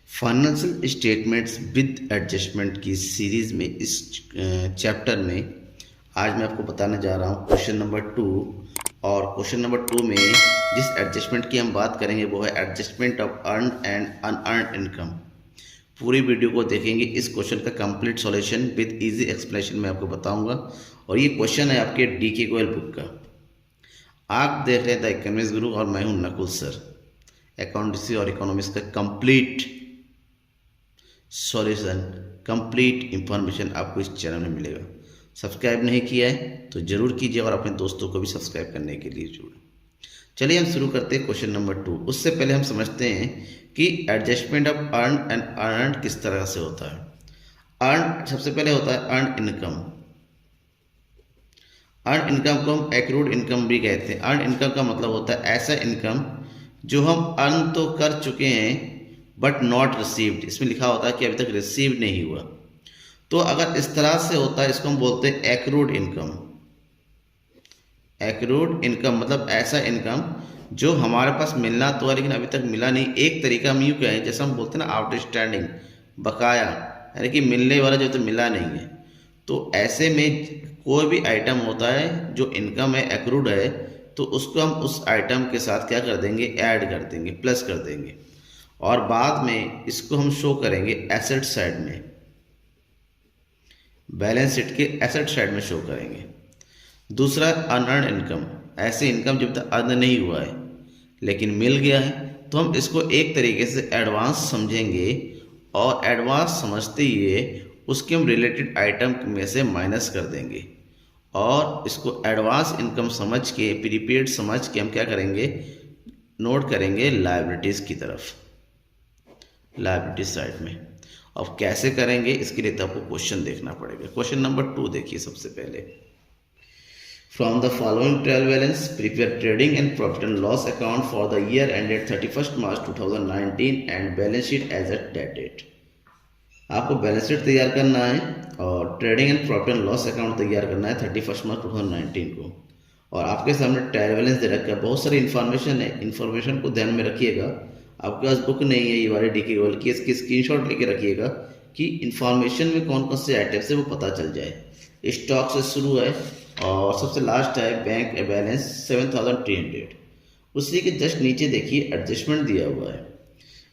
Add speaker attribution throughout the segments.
Speaker 1: Financial statements with adjustment की series में इस चैप्टर में आज मैं आपको बताने जा रहा हूँ क्वेश्चन नंबर 2। और क्वेश्चन नंबर 2 में जिस एडजस्टमेंट की हम बात करेंगे वो है adjustment of earn and unearned income. पूरी वीडियो को देखेंगे, इस क्वेश्चन का complete solution with easy explanation मैं आपको बताऊंगा। और ये क्वेश्चन है आपके DK गोयल बुक का। आप देख रहे हैं द इकोनॉमिक्स गुरु और मैं हूं नकुल सर। अकाउंटेंसी और इकोनॉमिक्स का कंप्लीट सॉल्यूशन, कंप्लीट इंफॉर्मेशन आपको इस चैनल में मिलेगा। सब्सक्राइब नहीं किया है तो ज़रूर कीजिए और अपने दोस्तों को भी सब्सक्राइब करने के लिए जोड़ें। चलिए हम शुरू करते हैं क्वेश्चन नंबर 2। उससे पहले हम समझते हैं कि adjustment of earn and earned किस तरह से होता है। अर्न सबसे पहले होता है अर्न इनकम। अर्न इनकम को हम एक्रूड इनकम भी कहते हैं। अर्न इनकम का मतलब होता है ऐसा इनकम जो हम अर्न तो कर चुके हैं बट नॉट रिसीव्ड। इसमें लिखा होता है कि अभी तक रिसीव नहीं हुआ। तो अगर इस तरह से होता है इसको हम बोलते हैं एक्रूड इनकम। एक्रूड इनकम मतलब ऐसा इनकम जो हमारे पास मिलना तो है लेकिन अभी तक मिला नहीं। एक तरीका हम यूँ कहें, जैसे हम बोलते हैं ना आउटस्टैंडिंग, बकाया, यानी कि मिलने वाला जो तो मिला नहीं है। तो ऐसे में कोई भी आइटम होता है जो इनकम है, एक्रूड है, तो उसको हम उस आइटम के साथ क्या कर देंगे, ऐड कर देंगे, प्लस कर देंगे। और बाद में इसको हम शो करेंगे एसेट साइड में, बैलेंस शीट के एसेट साइड में शो करेंगे। दूसरा अनअर्न्ड इनकम, ऐसे इनकम जब तक अर्न नहीं हुआ है लेकिन मिल गया है तो हम इसको एक तरीके से एडवांस समझेंगे और एडवांस समझते ही उसके हम रिलेटेड आइटम में से माइनस कर देंगे और इसको एडवांस इनकम समझ के, प्रीपेड समझ के हम क्या करेंगे, नोट करेंगे लायबिलिटीज़ की तरफ, लायबिलिटी साइड में। अब कैसे करेंगे इसके लिए तो आपको क्वेश्चन देखना पड़ेगा। क्वेश्चन नंबर 2 देखिए सबसे पहले। From the following trial balance prepare trading and profit and loss account for the year ended 31 March 2019 and balance sheet as at that date. आपको बैलेंस शीट तैयार करना है और trading and profit and loss account तैयार करना है 31 March 2019 को। और आपके सामने ट्रायल बैलेंस दे रखा है, बहुत सारी इन्फॉर्मेशन है। इन्फॉर्मेशन को ध्यान में रखिएगा। आपके पास बुक नहीं है ये वाली DK गोयल की, इसकी स्क्रीनशॉट लेके रखिएगा कि इन्फॉर्मेशन में कौन कौन से आइटम्स है वो पता चल जाए। स्टॉक से शुरू है और सबसे लास्ट है बैंक बैलेंस 7300। उसी के जस्ट नीचे देखिए एडजस्टमेंट दिया हुआ है।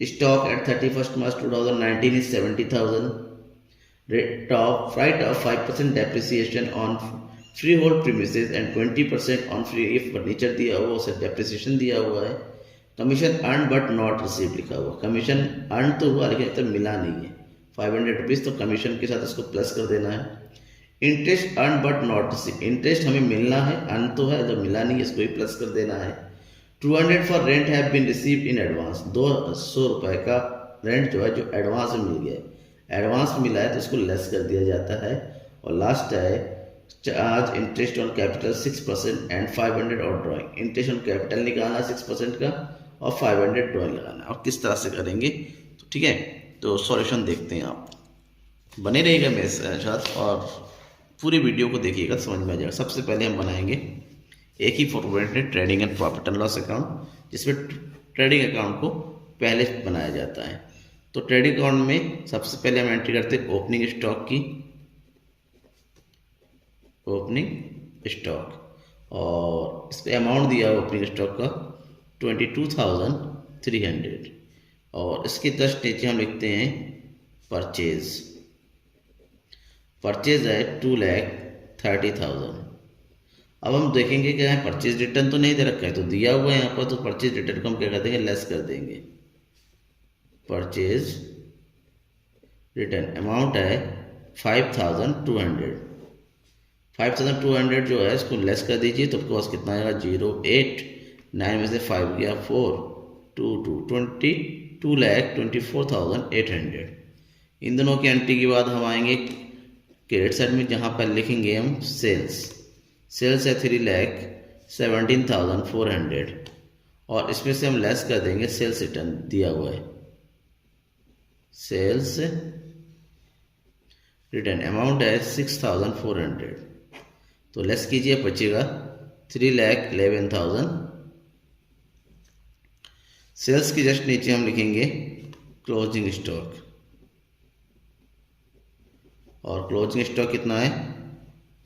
Speaker 1: Stock at 31 March 2019 is 70,000। Top right of 5% depreciation on free hold premises and 20% on free furniture दिया हुआ, उसे डेप्रिसिएशन दिया हुआ है। Commission earn but not receive लिखा हुआ, कमीशन अर्न तो हुआ लेकिन अब तक मिला नहीं है 500 रुपीज़, तो कमीशन के साथ इसको प्लस कर देना है। Interest earn but not receive, interest हमें मिलना है, अर्न तो है, जब मिला नहीं है इसको भी प्लस कर देना है। 200 for rent have been receive in advance, 200 रुपये का रेंट जो है जो एडवांस में मिल गया है, एडवांस मिला है तो इसको लेस कर दिया जाता है। और लास्ट है charge interest on capital 6% and 500 और ड्राइंग। इंटरेस्ट ऑन कैपिटल निकालना 6% का और 500 ड्राइंग लगाना। और किस तरह से करेंगे तो ठीक है, तो सॉल्यूशन देखते हैं। आप बने रहिएगा मेरे साथ और पूरी वीडियो को देखिएगा, समझ में आ जाएगा। सबसे पहले हम बनाएंगे एक ही फॉर्मेट में trading and profit and loss account, जिसमें ट्रेडिंग अकाउंट को पहले बनाया जाता है। तो ट्रेडिंग अकाउंट में सबसे पहले हम एंट्री करते हैं ओपनिंग स्टॉक की, ओपनिंग स्टॉक, और इस पर अमाउंट दिया हुआ ओपनिंग स्टॉक का 22,300। और इसके जस्ट नीचे हम लिखते हैं परचेज, परचेज है 2,30,000। अब हम देखेंगे क्या है, परचेज रिटर्न तो नहीं दे रखा है, तो दिया हुआ है यहाँ पर, तो परचेज रिटर्न को हम क्या कर देंगे, लेस कर देंगे। परचेज रिटर्न अमाउंट है 5,200, 5,200 जो है इसको लेस कर दीजिए तो आपके पास कितना आएगा, 0.8, 9 में से 5 गया 4, 2,24,800। इन दोनों की एंट्री के बाद हम आएंगे क्रेडिट साइड में, जहाँ पर लिखेंगे हम सेल्स। सेल्स है 3,17,400 और इसमें से हम लेस कर देंगे सेल्स रिटर्न दिया हुआ है। सेल्स रिटर्न अमाउंट है 6,400, तो लेस कीजिए, बचेगा 3,11,000। सेल्स के जस्ट नीचे हम लिखेंगे क्लोजिंग स्टॉक, और क्लोजिंग स्टॉक कितना है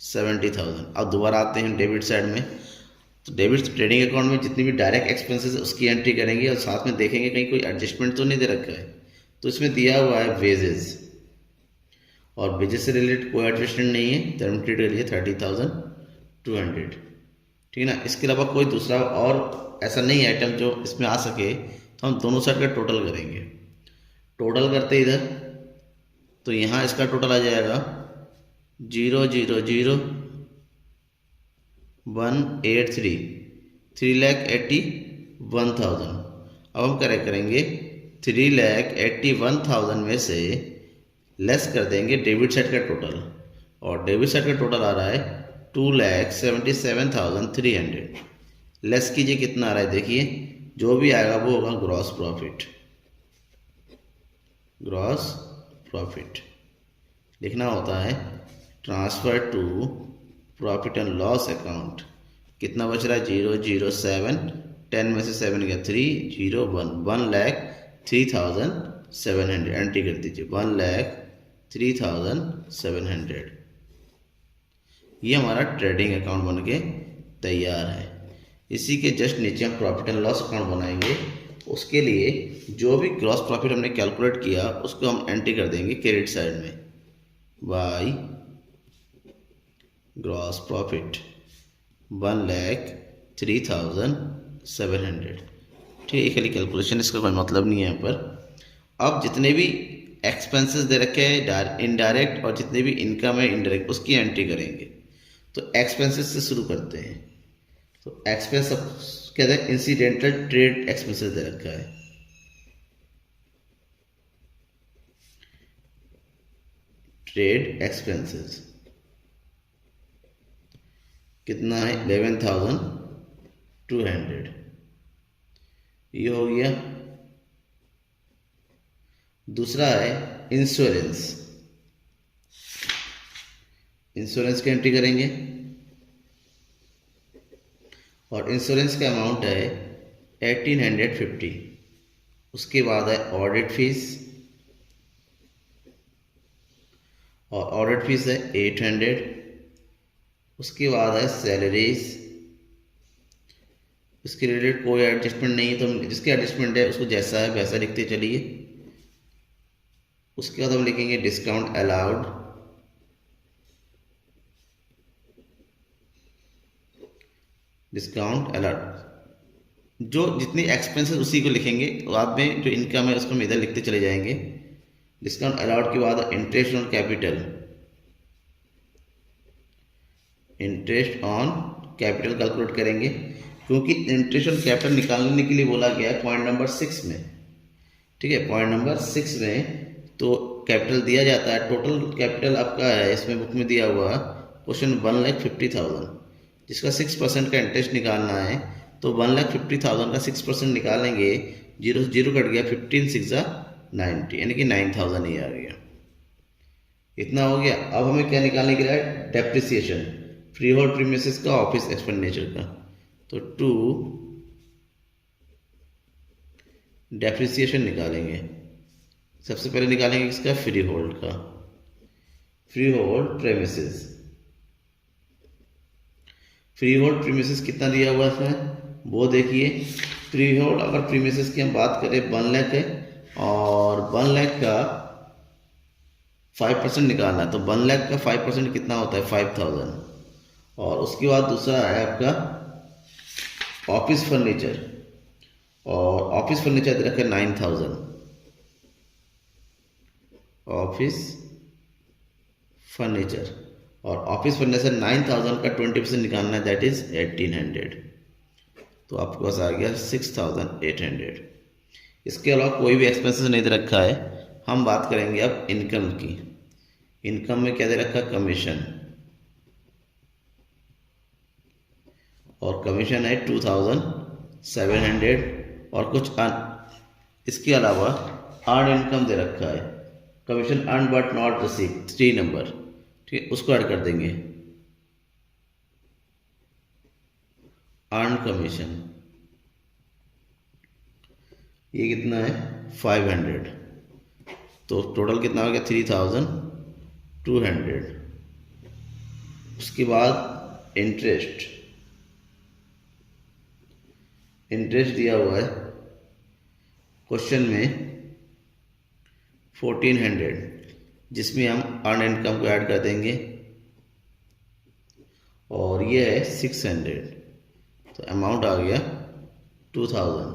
Speaker 1: 70,000। अब दोबारा आते हैं डेबिट साइड में। तो डेबिट ट्रेडिंग अकाउंट में जितनी भी डायरेक्ट एक्सपेंसेस है उसकी एंट्री करेंगे और साथ में देखेंगे कहीं कोई एडजस्टमेंट तो नहीं दे रखा है। तो इसमें दिया हुआ है वेजेस, और वेजेस से रिलेटेड कोई एडजस्टमेंट नहीं है, तो हम ट्रेड करिए 30,200, ठीक है ना। इसके अलावा कोई दूसरा और ऐसा नहीं आइटम जो इसमें आ सके, तो हम दोनों साइड का टोटल करेंगे। टोटल करते इधर, तो यहाँ इसका टोटल आ जाएगा 0,0,0,183, 3,81,000। अब हम करेंगे 3,81,000 में से लेस कर देंगे डेबिट साइड का टोटल, और डेबिट साइड का टोटल आ रहा है 2,77,300। लेस कीजिए कितना आ रहा है, देखिए जो भी आएगा वो होगा ग्रॉस प्रॉफिट। ग्रॉस प्रॉफिट लिखना होता है transfer to profit and loss account. कितना बच रहा है 0,07, 10 में से 7 गया 3,01, 1,03,700 एंट्री कर दीजिए, 1,03,700। ये हमारा ट्रेडिंग अकाउंट बन के तैयार है। इसी के जस्ट नीचे हम प्रॉफिट एंड लॉस अकाउंट बनाएंगे। उसके लिए जो भी ग्रॉस प्रॉफिट हमने कैलकुलेट किया उसको हम एंट्री कर देंगे क्रेडिट साइड में, बाय ग्रॉस प्रॉफिट 1,03,700। ठीक है, खाली कैलकुलेशन, इसका कोई मतलब नहीं है यहाँ पर। अब जितने भी एक्सपेंसेस दे रखे हैं इनडायरेक्ट और जितने भी इनकम है इनडायरेक्ट उसकी एंट्री करेंगे। तो एक्सपेंसेस से शुरू करते हैं। तो एक्सपेंस सब कहते हैं इंसिडेंटल ट्रेड एक्सपेंसेस दे रखा है। ट्रेड एक्सपेंसेस कितना है 11,200, ये हो गया। दूसरा है इंश्योरेंस। इंश्योरेंस की एंट्री करेंगे, और इंश्योरेंस का अमाउंट है 1,850। उसके बाद है ऑडिट फीस, और ऑडिट फीस है 800। उसके बाद है सैलरीज, इसके रिलेटेड कोई एडजस्टमेंट नहीं है, तो जिसके एडजस्टमेंट है उसको जैसा है वैसा लिखते चलिए। उसके बाद हम लिखेंगे डिस्काउंट अलाउड, डिस्काउंट अलाउड जो जितनी एक्सपेंसेस उसी को लिखेंगे। बाद में जो इनकम है उसको हम इधर लिखते चले जाएंगे। डिस्काउंट अलाउड के बाद interest on capital, interest on capital calculate करेंगे, क्योंकि इंटरेस्ट ऑन कैपिटल निकालने के लिए बोला गया है पॉइंट नंबर 6 में। ठीक है, पॉइंट नंबर 6 में तो कैपिटल दिया जाता है। टोटल कैपिटल आपका है इसमें बुक में दिया हुआ क्वेश्चन 1,50,000, जिसका 6% का इंटरेस्ट निकालना है। तो 1,50,000 का 6% निकालेंगे, 0 से 0 कट गया, 15 6 90, यानी कि 9,000 ही आ गया। इतना हो गया। अब हमें क्या निकालने के लिए है डेप्रिसिएशन, फ्री होल्ड प्रीमिसेस का, ऑफिस एक्सपेंडिचर का। तो टू डेप्रिसिएशन निकालेंगे। सबसे पहले निकालेंगे इसका फ्री होल्ड का, free hold premises. Free hold premises कितना दिया हुआ है वो देखिए। फ्री होल्ड अगर प्रीमिसेस की हम बात करें 1 लाख है, और 1 लाख का 5% निकालना है। तो 1 लाख का 5% कितना होता है 5,000। और उसके बाद दूसरा है आपका ऑफिस फर्नीचर, और ऑफिस फर्नीचर दे रखा है 9,000। ऑफिस फर्नीचर, और ऑफिस फर्नीचर 9,000 का 20% निकालना है, दैट इज 1,800। तो आपके पास आ गया 6,800। इसके अलावा कोई भी एक्सपेंसेस नहीं दे रखा है। हम बात करेंगे अब इनकम की। इनकम में क्या दे रखा है कमीशन, और कमीशन है 2,700, और कुछ इसके अलावा अर्न इनकम दे रखा है, commission earn but not receive 3 number, ठीक है, उसको ऐड कर देंगे। अर्न कमीशन ये कितना है 500। तो टोटल कितना हो गया 3200। उसके बाद इंटरेस्ट दिया हुआ है क्वेश्चन में 1400, जिसमें हम अर्न इनकम को ऐड कर देंगे, और ये है 600, तो अमाउंट आ गया 2000।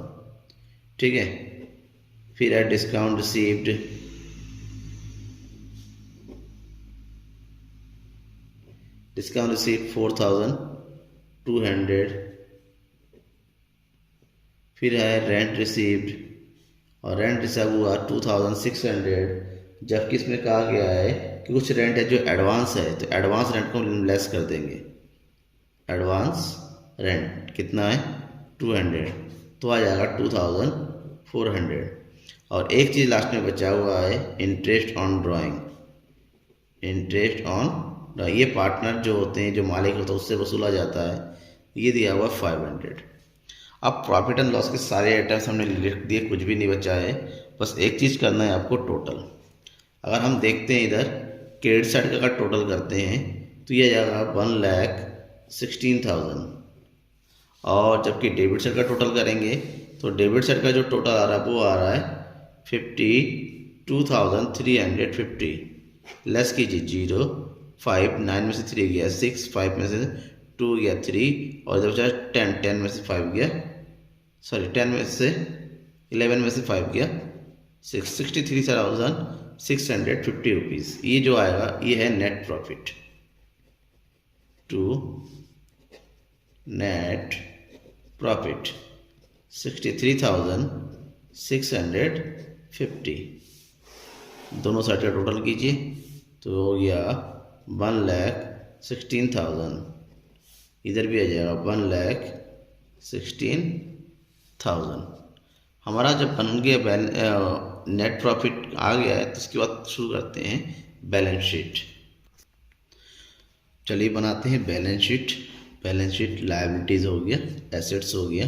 Speaker 1: ठीक है, फिर है डिस्काउंट रिसीव्ड, डिस्काउंट रिसीव्ड 4200। फिर है रेंट रिसीव्ड, और रेंट रिसीव हुआ 2600, जबकि इसमें कहा गया है कि कुछ रेंट है जो एडवांस है, तो एडवांस रेंट को लेस कर देंगे। एडवांस रेंट कितना है 200, तो आ जाएगा 2400। और एक चीज़ लास्ट में बचा हुआ है interest on drawing. Interest on ये पार्टनर जो होते हैं, जो मालिक होता है, उससे वसूला जाता है, ये दिया हुआ 500। अब प्रॉफिट एंड लॉस के सारे आइटम्स हमने लिख दिए, कुछ भी नहीं बचा है। बस एक चीज़ करना है आपको, टोटल। अगर हम देखते हैं इधर क्रेडिट साइड का अगर टोटल करते हैं तो ये जाएगा 1,16,000, और जबकि डेबिट साइड का टोटल करेंगे तो डेबिट साइड का जो टोटल आ रहा है वो आ रहा है 52,350। लेस कीजिए 0, 5, 9 में से 3 गया 6, 5 में से 2 गया 3, और जब बचा 10, 10 में से 5 गया, सॉरी 10 में से 11 में से 5 गया 6, 63,650 रुपीज़। ये जो आएगा ये है net profit to net profit 63,650। दोनों साइड का टोटल कीजिए तो हो गया 1,16,000। इधर भी आ जाएगा 1,16,000। हमारा जब बन गया नेट प्रॉफिट आ गया है, तो इसके बाद शुरू करते हैं बैलेंस शीट। चलिए बनाते हैं balance sheet. Balance sheet liabilities हो गया, एसेट्स हो गया।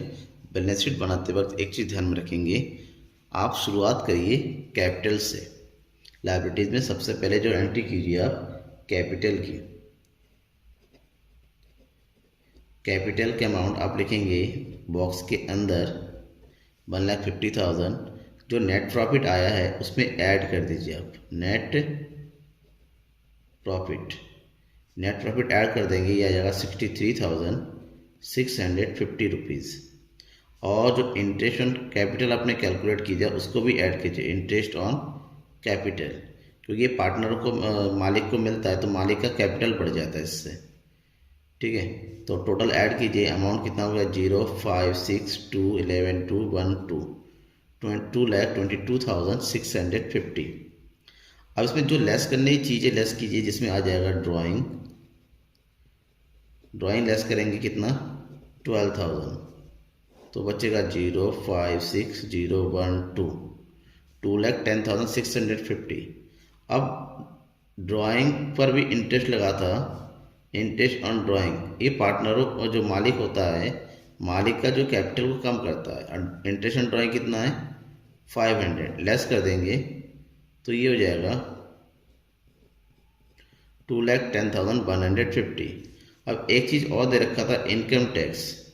Speaker 1: बैलेंस शीट बनाते वक्त एक चीज़ ध्यान में रखेंगे, आप शुरुआत करिए कैपिटल से। लायबिलिटीज़ में सबसे पहले जो एंट्री कीजिए आप कैपिटल की। कैपिटल के अमाउंट आप लिखेंगे बॉक्स के अंदर 1,50,000। जो नेट प्रॉफिट आया है उसमें ऐड कर दीजिए आप नेट प्रॉफिट ऐड कर देंगे, यह आ जाएगा 63,650 रुपीज़। और जो इंटरेस्ट ऑन कैपिटल आपने कैलकुलेट कीजिए उसको भी ऐड कीजिए, इंटरेस्ट ऑन कैपिटल, क्योंकि ये पार्टनर को मालिक को मिलता है तो मालिक का कैपिटल बढ़ जाता है इससे। ठीक है, तो टोटल ऐड कीजिए, अमाउंट कितना होगा 0, 5, 6, 2, 11, 2, 1, 2, 2,22,650। अब इसमें जो लेस करने की चीज़ें लेस कीजिए, जिसमें आ जाएगा ड्राइंग लेस करेंगे कितना 12,000, तो बचेगा 0, 5, 6, 0, 1, 2, 2,10,650। अब ड्राइंग पर भी इंटरेस्ट लगा था, इंटरेस्ट ऑन ड्राइंग, ये पार्टनरों और जो मालिक होता है, मालिक का जो कैपिटल को कम करता है। इंटरेस्ट ऑन ड्राइंग कितना है 500, लेस कर देंगे तो ये हो जाएगा 2,10,150। अब एक चीज़ और दे रखा था इनकम टैक्स।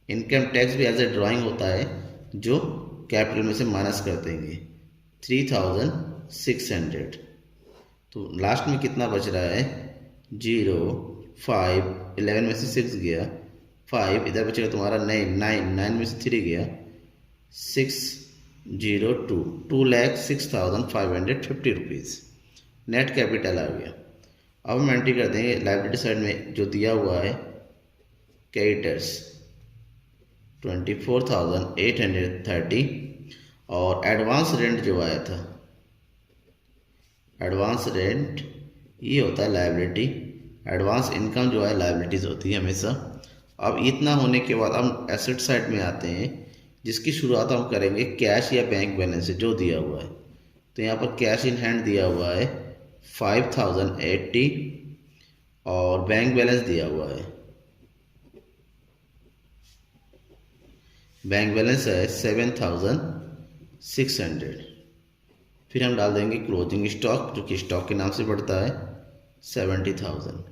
Speaker 1: इनकम टैक्स भी एज ए ड्राइंग होता है जो कैपिटल में से माइनस कर देंगे 3,600। तो लास्ट में कितना बच रहा है 0, 5, 11 में से 6 गया 5, इधर बचेगा तुम्हारा 9 में से 3 गया 6, 0, 2, 2,06,550 रुपीज़ नेट कैपिटल आ गया। अब हम एंट्री कर देंगे लायबिलिटी साइड में जो दिया हुआ है क्रेडिटर्स 24,830, और एडवांस रेंट जो आया था, एडवांस रेंट ये होता है लायबिलिटी, एडवांस इनकम जो है लायबिलिटीज़ होती है हमेशा। अब इतना होने के बाद हम एसेट साइड में आते हैं, जिसकी शुरुआत हम करेंगे कैश या बैंक बैलेंस से जो दिया हुआ है। तो यहाँ पर कैश इन हैंड दिया हुआ है 5,080, और बैंक बैलेंस दिया हुआ है, बैंक बैलेंस है 7,600। फिर हम डाल देंगे क्लोजिंग स्टॉक, जो कि स्टॉक के नाम से बढ़ता है 70,000।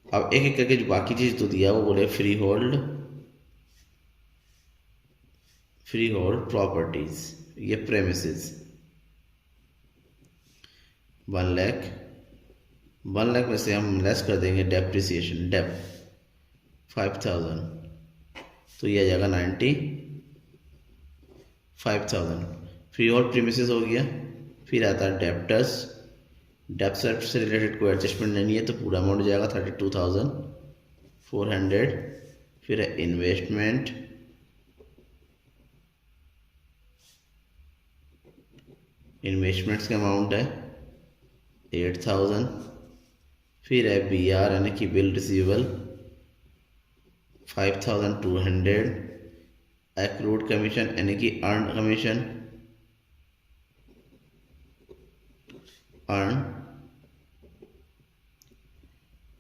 Speaker 1: अब एक एक करके जो बाकी चीज़ तो दिया वो बोले फ्री होल्ड प्रॉपर्टीज, ये प्रेमिसेस 1 लाख में से हम लेस कर देंगे डेप्रिसिएशन, डेप 5,000, तो ये आ जाएगा 95,000। फ्री होल्ड प्रीमिसेस हो गया। फिर आता है डेप्टर्स, डेप्ट से रिलेटेड कोई एडजस्टमेंट नहीं है तो पूरा अमाउंट हो जाएगा 32,400। फिर है इन्वेस्टमेंट, इन्वेस्टमेंट्स का अमाउंट है 8,000। फिर है BR यानी कि बिल रिसीवेबल 5,200। एक्रूड कमीशन यानी कि अर्न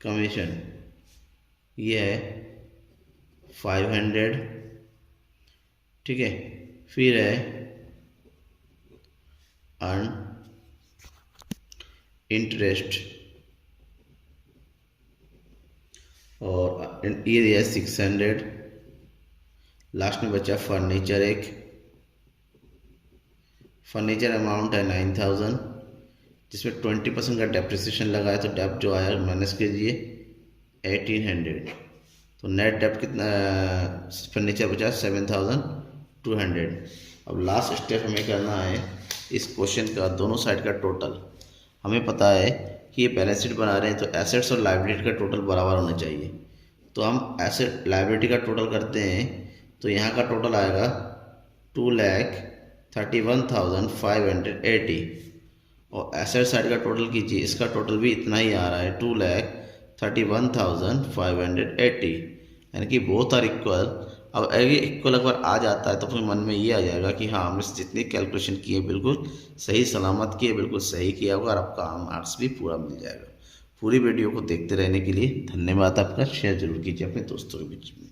Speaker 1: कमीशन ये है 500। ठीक है। फिर है अर्न इंटरेस्ट और ये दिया 600। लास्ट में बचा फर्नीचर, एक फर्नीचर अमाउंट है 9,000, जिसमें 20% का डेप्रिसिएशन लगा है, तो डेप जो आया माइनस कीजिए 1,800। तो नेट डेप कितना फर्नीचर बचा 7,200। अब लास्ट स्टेप हमें करना है इस क्वेश्चन का दोनों साइड का टोटल। हमें पता है कि ये बैलेंस शीट बना रहे हैं तो एसेट्स और लायबिलिटी का टोटल बराबर होना चाहिए। तो हम एसेट लायबिलिटी का टोटल करते हैं तो यहाँ का टोटल आएगा 2,31,580 और एसेट साइड का टोटल कीजिए, इसका टोटल भी इतना ही आ रहा है 2,31,580, यानी कि बोथ आर इक्वल। अब अगर इक्वल अगर आ जाता है तो फिर मन में ये आ जाएगा कि हाँ हमने जितनी कैलकुलेशन की है बिल्कुल सही सलामत की है, बिल्कुल सही किया होगा और आपका मार्क्स भी पूरा मिल जाएगा। पूरी वीडियो को देखते रहने के लिए धन्यवाद आपका। शेयर जरूर कीजिए अपने दोस्तों के बीच में।